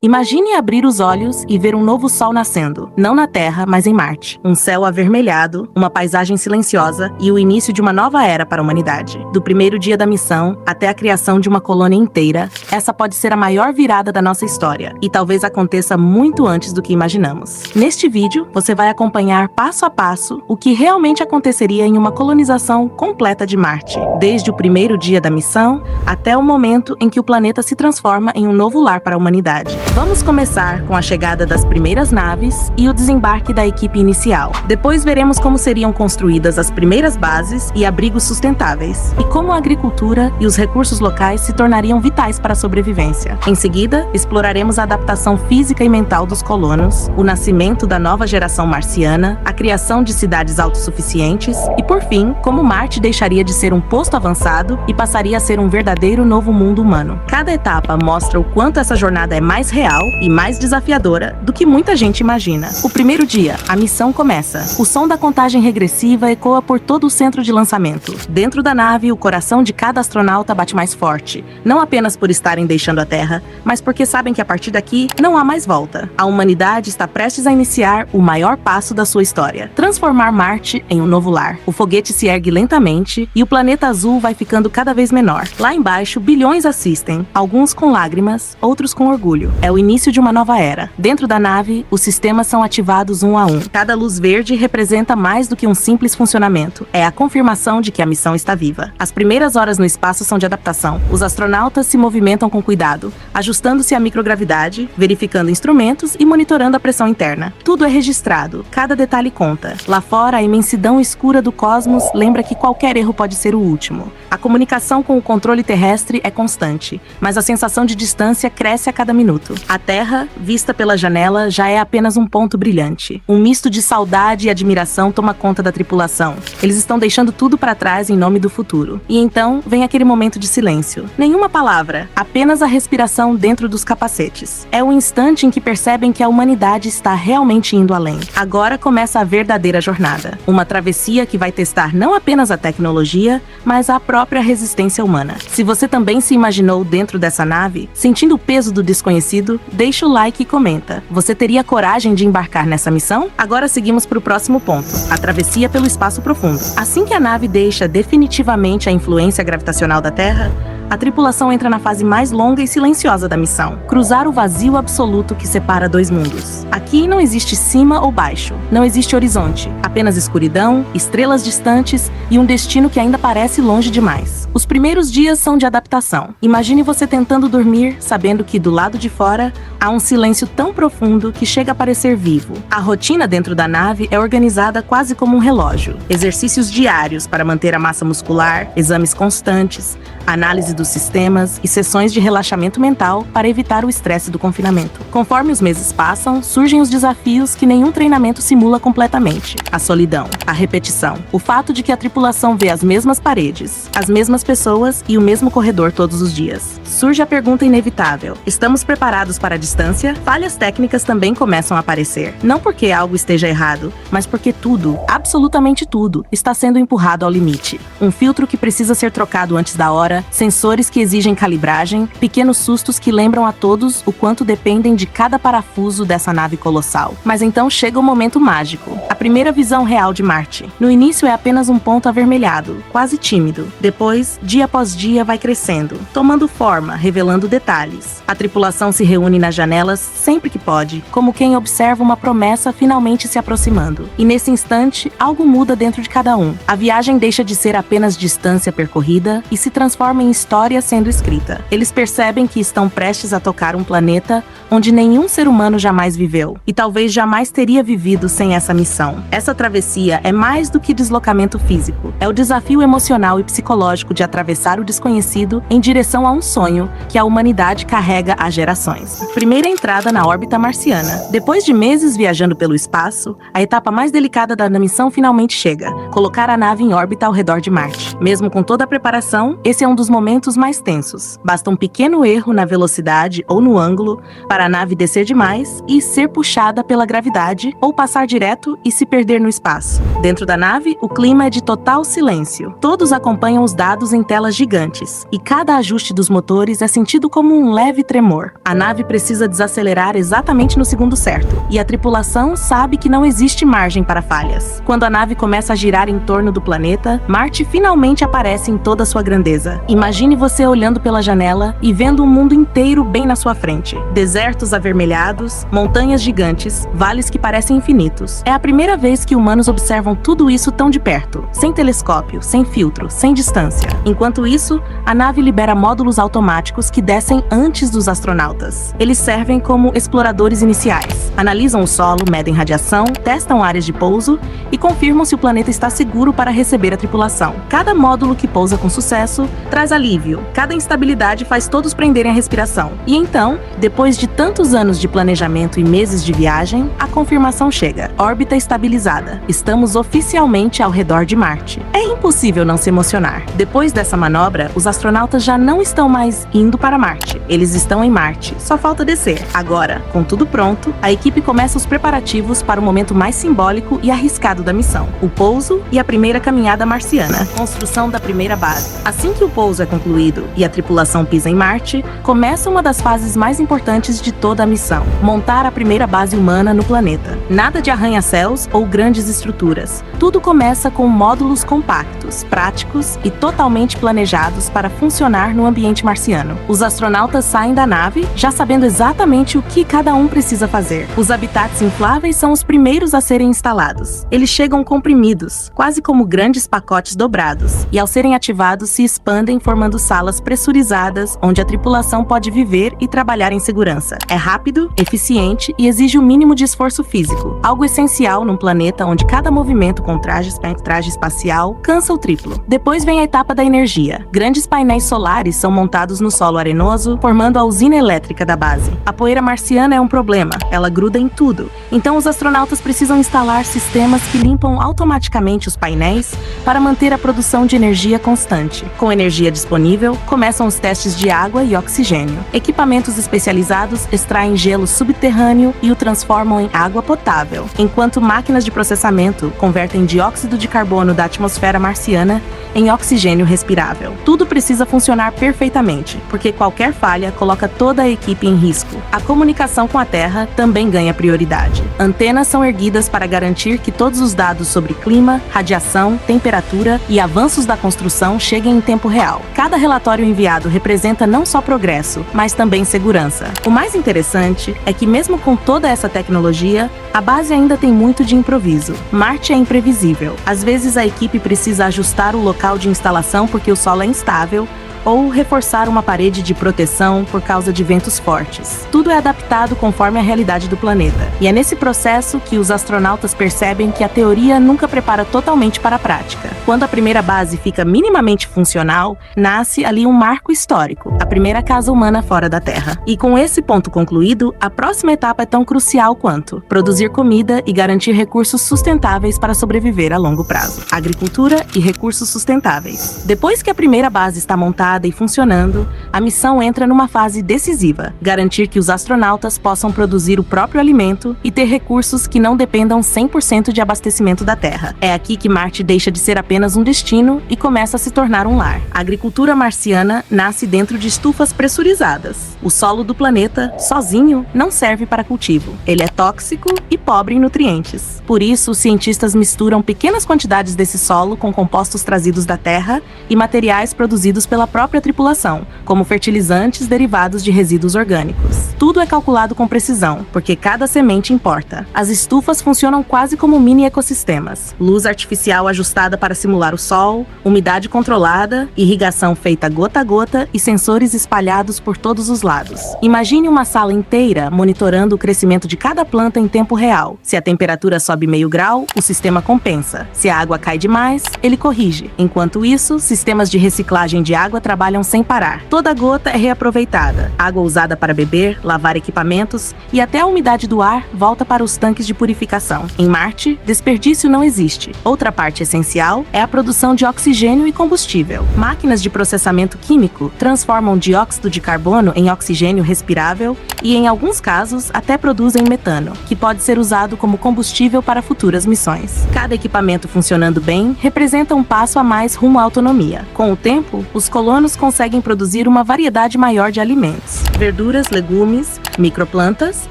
Imagine abrir os olhos e ver um novo sol nascendo, não na Terra, mas em Marte. Um céu avermelhado, uma paisagem silenciosa e o início de uma nova era para a humanidade. Do primeiro dia da missão até a criação de uma colônia inteira, essa pode ser a maior virada da nossa história, e talvez aconteça muito antes do que imaginamos. Neste vídeo, você vai acompanhar passo a passo o que realmente aconteceria em uma colonização completa de Marte, desde o primeiro dia da missão até o momento em que o planeta se transforma em um novo lar para a humanidade. Vamos começar com a chegada das primeiras naves e o desembarque da equipe inicial. Depois veremos como seriam construídas as primeiras bases e abrigos sustentáveis, e como a agricultura e os recursos locais se tornariam vitais para a sobrevivência. Em seguida, exploraremos a adaptação física e mental dos colonos, o nascimento da nova geração marciana, a criação de cidades autossuficientes e, por fim, como Marte deixaria de ser um posto avançado e passaria a ser um verdadeiro novo mundo humano. Cada etapa mostra o quanto essa jornada é mais real e mais desafiadora do que muita gente imagina. O primeiro dia, a missão começa. O som da contagem regressiva ecoa por todo o centro de lançamento. Dentro da nave, o coração de cada astronauta bate mais forte, não apenas por estarem deixando a Terra, mas porque sabem que a partir daqui não há mais volta. A humanidade está prestes a iniciar o maior passo da sua história: transformar Marte em um novo lar. O foguete se ergue lentamente e o planeta azul vai ficando cada vez menor. Lá embaixo, bilhões assistem, alguns com lágrimas, outros com orgulho. É o início de uma nova era. Dentro da nave, os sistemas são ativados um a um. Cada luz verde representa mais do que um simples funcionamento. É a confirmação de que a missão está viva. As primeiras horas no espaço são de adaptação. Os astronautas se movimentam com cuidado, ajustando-se à microgravidade, verificando instrumentos e monitorando a pressão interna. Tudo é registrado, cada detalhe conta. Lá fora, a imensidão escura do cosmos lembra que qualquer erro pode ser o último. A comunicação com o controle terrestre é constante, mas a sensação de distância cresce a cada minuto. A Terra, vista pela janela, já é apenas um ponto brilhante. Um misto de saudade e admiração toma conta da tripulação. Eles estão deixando tudo para trás em nome do futuro. E então, vem aquele momento de silêncio. Nenhuma palavra, apenas a respiração dentro dos capacetes. É o instante em que percebem que a humanidade está realmente indo além. Agora começa a verdadeira jornada. Uma travessia que vai testar não apenas a tecnologia, mas a própria resistência humana. Se você também se imaginou dentro dessa nave, sentindo o peso do desconhecido, deixa o like e comenta. Você teria coragem de embarcar nessa missão? Agora seguimos para o próximo ponto: a travessia pelo espaço profundo. Assim que a nave deixa definitivamente a influência gravitacional da Terra, a tripulação entra na fase mais longa e silenciosa da missão: cruzar o vazio absoluto que separa dois mundos. Aqui não existe cima ou baixo, não existe horizonte, apenas escuridão, estrelas distantes e um destino que ainda parece longe demais. Os primeiros dias são de adaptação. Imagine você tentando dormir, sabendo que do lado de fora há um silêncio tão profundo que chega a parecer vivo. A rotina dentro da nave é organizada quase como um relógio. Exercícios diários para manter a massa muscular, exames constantes, análise dos sistemas e sessões de relaxamento mental para evitar o estresse do confinamento. Conforme os meses passam, surgem os desafios que nenhum treinamento simula completamente: a solidão, a repetição, o fato de que a tripulação vê as mesmas paredes, as mesmas pessoas e o mesmo corredor todos os dias. Surge a pergunta inevitável: estamos preparados para a distância? Falhas técnicas também começam a aparecer, não porque algo esteja errado, mas porque tudo, absolutamente tudo, está sendo empurrado ao limite. Um filtro que precisa ser trocado antes da hora, sensores que exigem calibragem, pequenos sustos que lembram a todos o quanto dependem de cada parafuso dessa nave colossal. Mas então chega o momento mágico: a primeira visão real de Marte. No início é apenas um ponto avermelhado, quase tímido. Depois, dia após dia, vai crescendo, tomando forma, revelando detalhes. A tripulação se reúne nas janelas sempre que pode, como quem observa uma promessa finalmente se aproximando. E nesse instante, algo muda dentro de cada um. A viagem deixa de ser apenas distância percorrida e se transforma em história sendo escrita. Eles percebem que estão prestes a tocar um planeta onde nenhum ser humano jamais viveu, e talvez jamais teria vivido sem essa missão. Essa travessia é mais do que deslocamento físico. É o desafio emocional e psicológico de atravessar o desconhecido em direção a um sonho que a humanidade carrega há gerações. Primeira entrada na órbita marciana. Depois de meses viajando pelo espaço, a etapa mais delicada da missão finalmente chega: colocar a nave em órbita ao redor de Marte. Mesmo com toda a preparação, esse é um dos momentos mais tensos. Basta um pequeno erro na velocidade ou no ângulo para a nave descer demais e ser puxada pela gravidade, ou passar direto e se perder no espaço. Dentro da nave, o clima é de total silêncio. Todos acompanham os dados registrados em telas gigantes, e cada ajuste dos motores é sentido como um leve tremor. A nave precisa desacelerar exatamente no segundo certo, e a tripulação sabe que não existe margem para falhas. Quando a nave começa a girar em torno do planeta, Marte finalmente aparece em toda a sua grandeza. Imagine você olhando pela janela e vendo o mundo inteiro bem na sua frente. Desertos avermelhados, montanhas gigantes, vales que parecem infinitos. É a primeira vez que humanos observam tudo isso tão de perto, sem telescópio, sem filtro, sem distância. Enquanto isso, a nave libera módulos automáticos que descem antes dos astronautas. Eles servem como exploradores iniciais. Analisam o solo, medem radiação, testam áreas de pouso e confirmam se o planeta está seguro para receber a tripulação. Cada módulo que pousa com sucesso traz alívio. Cada instabilidade faz todos prenderem a respiração. E então, depois de tantos anos de planejamento e meses de viagem, a confirmação chega. Órbita estabilizada. Estamos oficialmente ao redor de Marte. É impossível não se emocionar. Depois dessa manobra, os astronautas já não estão mais indo para Marte. Eles estão em Marte. Só falta descer. Agora, com tudo pronto, a equipe começa os preparativos para o momento mais simbólico e arriscado da missão: o pouso e a primeira caminhada marciana. Construção da primeira base. Assim que o pouso é concluído e a tripulação pisa em Marte, começa uma das fases mais importantes de toda a missão: montar a primeira base humana no planeta. Nada de arranha-céus ou grandes estruturas. Tudo começa com módulos compactos, práticos e totalmente planejados para funcionar no ambiente marciano. Os astronautas saem da nave já sabendo exatamente o que cada um precisa fazer. Os habitats infláveis são os primeiros a serem instalados. Eles chegam comprimidos, quase como grandes pacotes dobrados, e ao serem ativados se expandem formando salas pressurizadas onde a tripulação pode viver e trabalhar em segurança. É rápido, eficiente e exige o mínimo de esforço físico, algo essencial num planeta onde cada movimento com traje espacial cansa o triplo. Depois vem a etapa da energia. Grandes painéis solares são montados no solo arenoso, formando a usina elétrica da base. A poeira marciana é um problema, ela gruda em tudo. Então os astronautas precisam instalar sistemas que limpam automaticamente os painéis para manter a produção de energia constante. Com energia disponível, começam os testes de água e oxigênio. Equipamentos especializados extraem gelo subterrâneo e o transformam em água potável, enquanto máquinas de processamento convertem dióxido de carbono da atmosfera marciana em oxigênio respirável. Tudo precisa funcionar perfeitamente, porque qualquer falha coloca toda a equipe em risco. A comunicação com a Terra também ganha prioridade. Antenas são erguidas para garantir que todos os dados sobre clima, radiação, temperatura e avanços da construção cheguem em tempo real. Cada relatório enviado representa não só progresso, mas também segurança. O mais interessante é que, mesmo com toda essa tecnologia, a base ainda tem muito de improviso. Marte é imprevisível. Às vezes a equipe precisa ajustar o local de instalação porque o solo é instável, ou reforçar uma parede de proteção por causa de ventos fortes. Tudo é adaptado conforme a realidade do planeta. E é nesse processo que os astronautas percebem que a teoria nunca prepara totalmente para a prática. Quando a primeira base fica minimamente funcional, nasce ali um marco histórico, a primeira casa humana fora da Terra. E com esse ponto concluído, a próxima etapa é tão crucial quanto produzir comida e garantir recursos sustentáveis para sobreviver a longo prazo. Agricultura e recursos sustentáveis. Depois que a primeira base está montada e funcionando, a missão entra numa fase decisiva: garantir que os astronautas possam produzir o próprio alimento e ter recursos que não dependam 100% de abastecimento da Terra. É aqui que Marte deixa de ser apenas um destino e começa a se tornar um lar. A agricultura marciana nasce dentro de estufas pressurizadas. O solo do planeta, sozinho, não serve para cultivo. Ele é tóxico e pobre em nutrientes. Por isso, os cientistas misturam pequenas quantidades desse solo com compostos trazidos da Terra e materiais produzidos pela própria tripulação, como fertilizantes derivados de resíduos orgânicos. Tudo é calculado com precisão, porque cada semente importa. As estufas funcionam quase como mini ecossistemas. Luz artificial ajustada para simular o sol, umidade controlada, irrigação feita gota a gota e sensores espalhados por todos os lados. Imagine uma sala inteira monitorando o crescimento de cada planta em tempo real. Se a temperatura sobe meio grau, o sistema compensa. Se a água cai demais, ele corrige. Enquanto isso, sistemas de reciclagem de água trabalham sem parar. Toda gota é reaproveitada. Água usada para beber, lavar equipamentos e até a umidade do ar volta para os tanques de purificação. Em Marte, desperdício não existe. Outra parte essencial é a produção de oxigênio e combustível. Máquinas de processamento químico transformam dióxido de carbono em oxigênio respirável e, em alguns casos, até produzem metano, que pode ser usado como combustível para futuras missões. Cada equipamento funcionando bem representa um passo a mais rumo à autonomia. Com o tempo, os colonos conseguem produzir uma variedade maior de alimentos, verduras, legumes, microplantas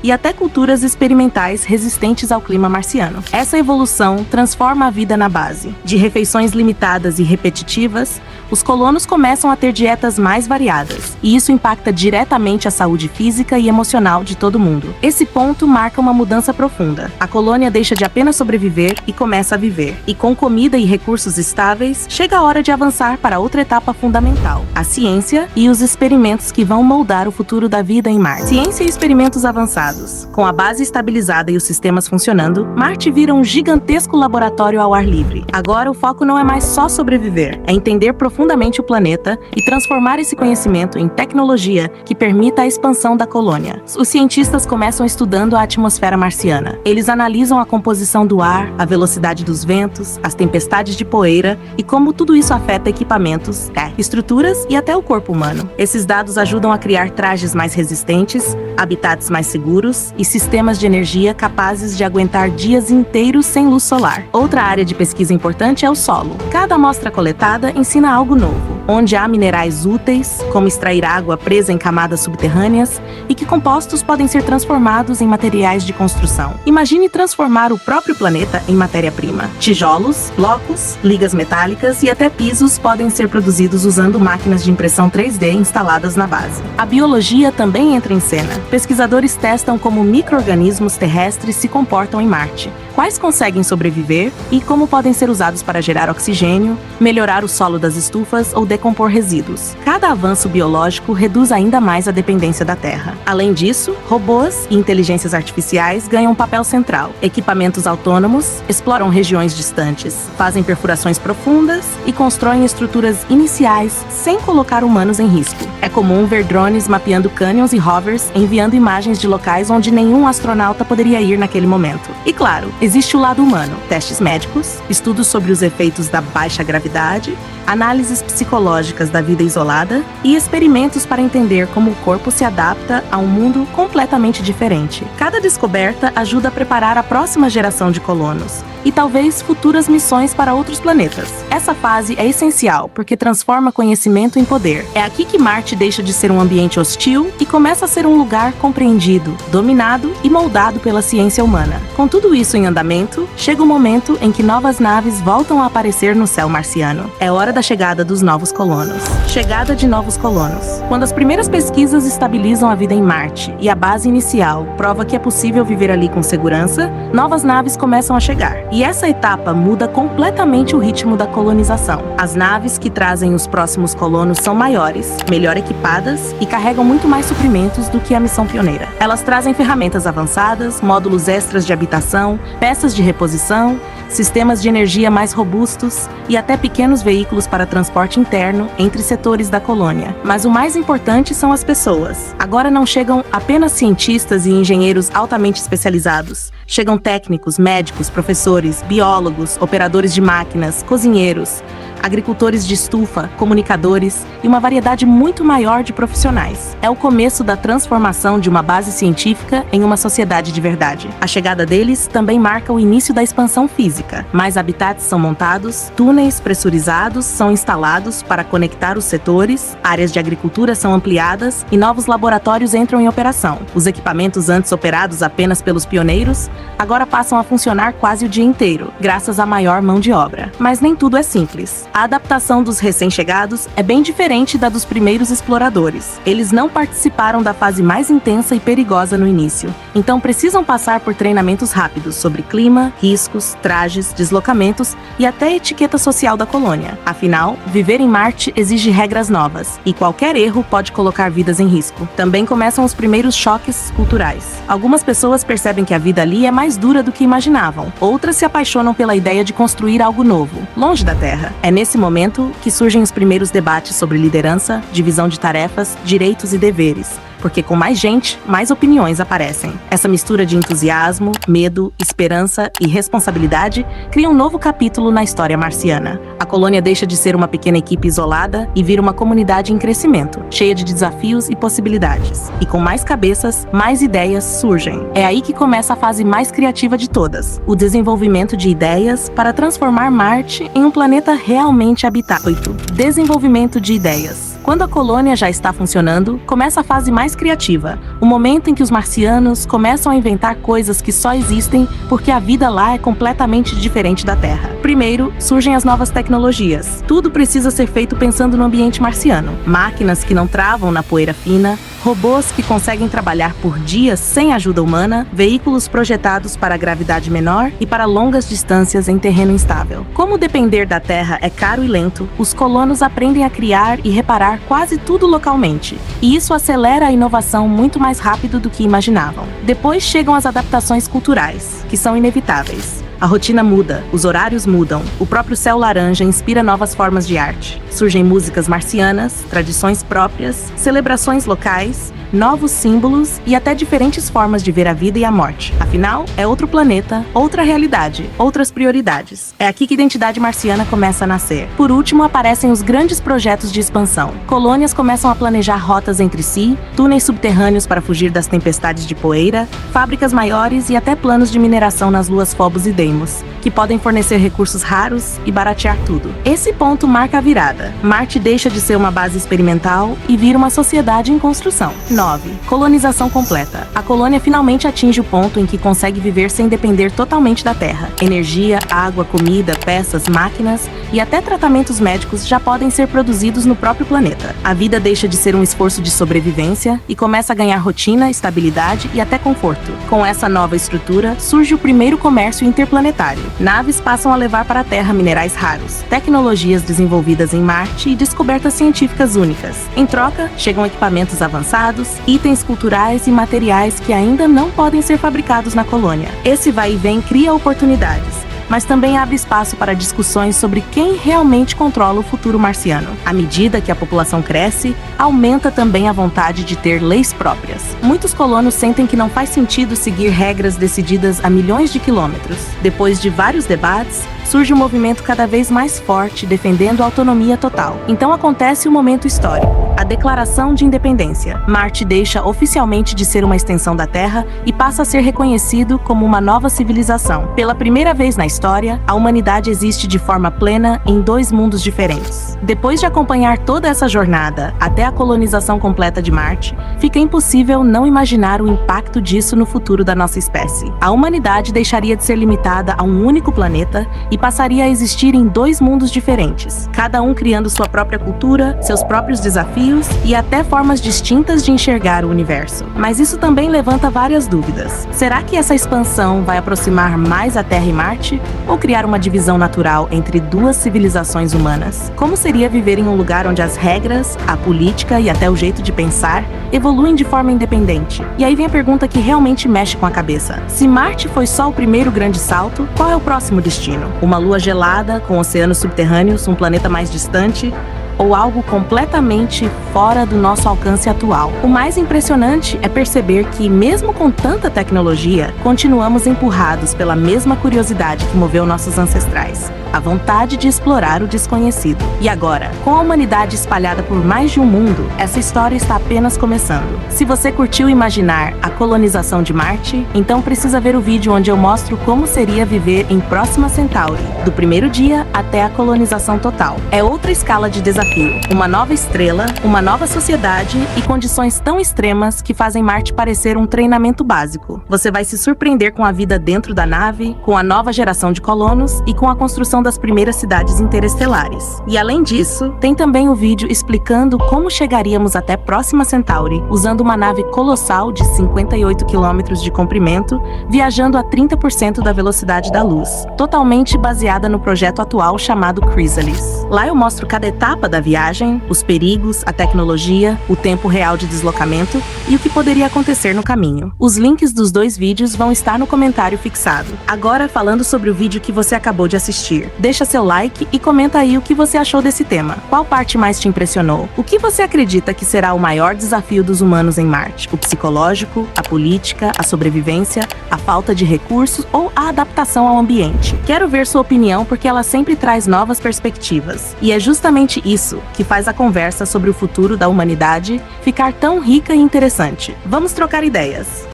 e até culturas experimentais resistentes ao clima marciano. Essa evolução transforma a vida na base. De refeições limitadas e repetitivas, os colonos começam a ter dietas mais variadas, e isso impacta diretamente a saúde física e emocional de todo mundo. Esse ponto marca uma mudança profunda. A colônia deixa de apenas sobreviver e começa a viver. E com comida e recursos estáveis, chega a hora de avançar para outra etapa fundamental: a ciência e os experimentos que vão moldar o futuro da vida em Marte. Ciência e experimentos avançados. Com a base estabilizada e os sistemas funcionando, Marte vira um gigantesco laboratório ao ar livre. Agora o foco não é mais só sobreviver, é entender profundamente o planeta e transformar esse conhecimento em tecnologia que permita a expansão da colônia. Os cientistas começam estudando a atmosfera marciana. Eles analisam a composição do ar, a velocidade dos ventos, as tempestades de poeira e como tudo isso afeta equipamentos, estruturas e até o corpo humano. Esses dados ajudam a criar trajes mais resistentes, habitats mais seguros e sistemas de energia capazes de aguentar dias inteiros sem luz solar. Outra área de pesquisa importante é o solo. Cada amostra coletada ensina algo novo, onde há minerais úteis, como extrair água presa em camadas subterrâneas, e que compostos podem ser transformados em materiais de construção. Imagine transformar o próprio planeta em matéria-prima. Tijolos, blocos, ligas metálicas e até pisos podem ser produzidos usando máquinas de impressão 3D instaladas na base. A biologia também entra em cena. Pesquisadores testam como micro-organismos terrestres se comportam em Marte, quais conseguem sobreviver e como podem ser usados para gerar oxigênio, melhorar o solo das estufas ou decompor resíduos. Cada avanço biológico reduz ainda mais a dependência da Terra. Além disso, robôs e inteligências artificiais ganham um papel central. Equipamentos autônomos exploram regiões distantes, fazem perfurações profundas e constroem estruturas iniciais sem colocar humanos em risco. É comum ver drones mapeando cânions e rovers, enviando imagens de locais onde nenhum astronauta poderia ir naquele momento. E claro, existe o lado humano: testes médicos, estudos sobre os efeitos da baixa gravidade, análises psicológicas da vida isolada e experimentos para entender como o corpo se adapta a um mundo completamente diferente. Cada descoberta ajuda a preparar a próxima geração de colonos e talvez futuras missões para outros planetas. Essa fase é essencial porque transforma conhecimento em poder. É aqui que Marte deixa de ser um ambiente hostil e começa a ser um lugar compreendido, dominado e moldado pela ciência humana. Com tudo isso em andamento, chega o momento em que novas naves voltam a aparecer no céu marciano. É hora da chegada dos novos colonos. Chegada de novos colonos. Quando as primeiras pesquisas estabilizam a vida em Marte e a base inicial prova que é possível viver ali com segurança, novas naves começam a chegar. E essa etapa muda completamente o ritmo da colonização. As naves que trazem os próximos colonos são maiores, melhor equipadas e carregam muito mais suprimentos do que a missão pioneira. Elas trazem ferramentas avançadas, módulos extras de habitação, peças de reposição, sistemas de energia mais robustos e até pequenos veículos para transporte interno entre setores da colônia. Mas o mais importante são as pessoas. Agora não chegam apenas cientistas e engenheiros altamente especializados. Chegam técnicos, médicos, professores, biólogos, operadores de máquinas, cozinheiros, agricultores de estufa, comunicadores e uma variedade muito maior de profissionais. É o começo da transformação de uma base científica em uma sociedade de verdade. A chegada deles também marca o início da expansão física. Mais habitats são montados, túneis pressurizados são instalados para conectar os setores, áreas de agricultura são ampliadas e novos laboratórios entram em operação. Os equipamentos antes operados apenas pelos pioneiros agora passam a funcionar quase o dia inteiro, graças à maior mão de obra. Mas nem tudo é simples. A adaptação dos recém-chegados é bem diferente da dos primeiros exploradores. Eles não participaram da fase mais intensa e perigosa no início, então precisam passar por treinamentos rápidos sobre clima, riscos, trajes, deslocamentos e até etiqueta social da colônia. Afinal, viver em Marte exige regras novas, e qualquer erro pode colocar vidas em risco. Também começam os primeiros choques culturais. Algumas pessoas percebem que a vida ali é mais dura do que imaginavam. Outras se apaixonam pela ideia de construir algo novo, longe da Terra. É nesse momento que surgem os primeiros debates sobre liderança, divisão de tarefas, direitos e deveres. Porque com mais gente, mais opiniões aparecem. Essa mistura de entusiasmo, medo, esperança e responsabilidade cria um novo capítulo na história marciana. A colônia deixa de ser uma pequena equipe isolada e vira uma comunidade em crescimento, cheia de desafios e possibilidades. E com mais cabeças, mais ideias surgem. É aí que começa a fase mais criativa de todas, o desenvolvimento de ideias para transformar Marte em um planeta realmente habitável. 8. Desenvolvimento de ideias. Quando a colônia já está funcionando, começa a fase mais criativa, o momento em que os marcianos começam a inventar coisas que só existem porque a vida lá é completamente diferente da Terra. Primeiro, surgem as novas tecnologias. Tudo precisa ser feito pensando no ambiente marciano. Máquinas que não travam na poeira fina, robôs que conseguem trabalhar por dias sem ajuda humana, veículos projetados para gravidade menor e para longas distâncias em terreno instável. Como depender da Terra é caro e lento, os colonos aprendem a criar e reparar quase tudo localmente, e isso acelera a inovação muito mais rápido do que imaginavam. Depois chegam as adaptações culturais, que são inevitáveis. A rotina muda, os horários mudam, o próprio céu laranja inspira novas formas de arte. Surgem músicas marcianas, tradições próprias, celebrações locais, novos símbolos e até diferentes formas de ver a vida e a morte. Afinal, é outro planeta, outra realidade, outras prioridades. É aqui que a identidade marciana começa a nascer. Por último, aparecem os grandes projetos de expansão. Colônias começam a planejar rotas entre si, túneis subterrâneos para fugir das tempestades de poeira, fábricas maiores e até planos de mineração nas luas Phobos e Deimos, que podem fornecer recursos raros e baratear tudo. Esse ponto marca a virada. Marte deixa de ser uma base experimental e vira uma sociedade em construção. 9. Colonização completa. A colônia finalmente atinge o ponto em que consegue viver sem depender totalmente da Terra. Energia, água, comida, peças, máquinas e até tratamentos médicos já podem ser produzidos no próprio planeta. A vida deixa de ser um esforço de sobrevivência e começa a ganhar rotina, estabilidade e até conforto. Com essa nova estrutura, surge o primeiro comércio interplanetário. Naves passam a levar para a Terra minerais raros, tecnologias desenvolvidas em Marte e descobertas científicas únicas. Em troca, chegam equipamentos avançados, itens culturais e materiais que ainda não podem ser fabricados na colônia. Esse vai e vem cria oportunidades, mas também abre espaço para discussões sobre quem realmente controla o futuro marciano. À medida que a população cresce, aumenta também a vontade de ter leis próprias. Muitos colonos sentem que não faz sentido seguir regras decididas a milhões de quilômetros. Depois de vários debates, surge um movimento cada vez mais forte defendendo a autonomia total. Então acontece um momento histórico, a Declaração de Independência. Marte deixa oficialmente de ser uma extensão da Terra e passa a ser reconhecido como uma nova civilização. Pela primeira vez na história, a humanidade existe de forma plena em dois mundos diferentes. Depois de acompanhar toda essa jornada até a colonização completa de Marte, fica impossível não imaginar o impacto disso no futuro da nossa espécie. A humanidade deixaria de ser limitada a um único planeta e passaria a existir em dois mundos diferentes, cada um criando sua própria cultura, seus próprios desafios e até formas distintas de enxergar o universo. Mas isso também levanta várias dúvidas. Será que essa expansão vai aproximar mais a Terra e Marte ou criar uma divisão natural entre duas civilizações humanas? Como seria viver em um lugar onde as regras, a política e até o jeito de pensar evoluem de forma independente? E aí vem a pergunta que realmente mexe com a cabeça. Se Marte foi só o primeiro grande salto, qual é o próximo destino? Uma lua gelada, com oceanos subterrâneos, um planeta mais distante, ou algo completamente fora do nosso alcance atual? O mais impressionante é perceber que, mesmo com tanta tecnologia, continuamos empurrados pela mesma curiosidade que moveu nossos ancestrais, a vontade de explorar o desconhecido. E agora, com a humanidade espalhada por mais de um mundo, essa história está apenas começando. Se você curtiu imaginar a colonização de Marte, então precisa ver o vídeo onde eu mostro como seria viver em Próxima Centauri, do primeiro dia até a colonização total. É outra escala de desafio, uma nova estrela, uma nova sociedade e condições tão extremas que fazem Marte parecer um treinamento básico. Você vai se surpreender com a vida dentro da nave, com a nova geração de colonos e com a construção das primeiras cidades interestelares. E além disso, tem também o vídeo explicando como chegaríamos até Próxima Centauri usando uma nave colossal de 58 km de comprimento, viajando a 30% da velocidade da luz, totalmente baseada no projeto atual chamado Chrysalis. Lá eu mostro cada etapa da viagem, os perigos, a tecnologia, o tempo real de deslocamento e o que poderia acontecer no caminho. Os links dos dois vídeos vão estar no comentário fixado. Agora falando sobre o vídeo que você acabou de assistir. assistir. Deixa seu like e comenta aí o que você achou desse tema. Qual parte mais te impressionou? O que você acredita que será o maior desafio dos humanos em Marte? O psicológico, a política, a sobrevivência, a falta de recursos ou a adaptação ao ambiente? Quero ver sua opinião porque ela sempre traz novas perspectivas. E é justamente isso que faz a conversa sobre o futuro da humanidade ficar tão rica e interessante. Vamos trocar ideias.